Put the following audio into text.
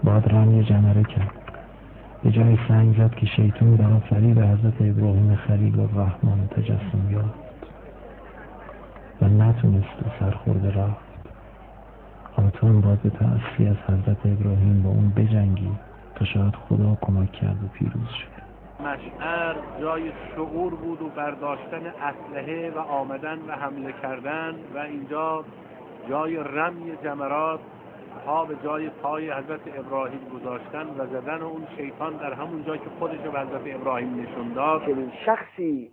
بعد رمی جمره کرد. به جای سنگ زد که شیطان برای فریب حضرت ابراهیم خلیل الرحمن تجسم یافت و نتونست سرخورده رفت. اما تو هم باید به تأسی از حضرت ابراهیم با اون بجنگی تا شاید خدا کمک کرد و پیروز شد. مشعر جای شعور بود و برداشتن اسلحه و آمدن و حمله کردن، و اینجا جای رمی جمرات پا به جای پای حضرت ابراهیم گذاشتن و زدن اون شیطان در همون جایی که خودش به حضرت ابراهیم نشون داد. که شخصی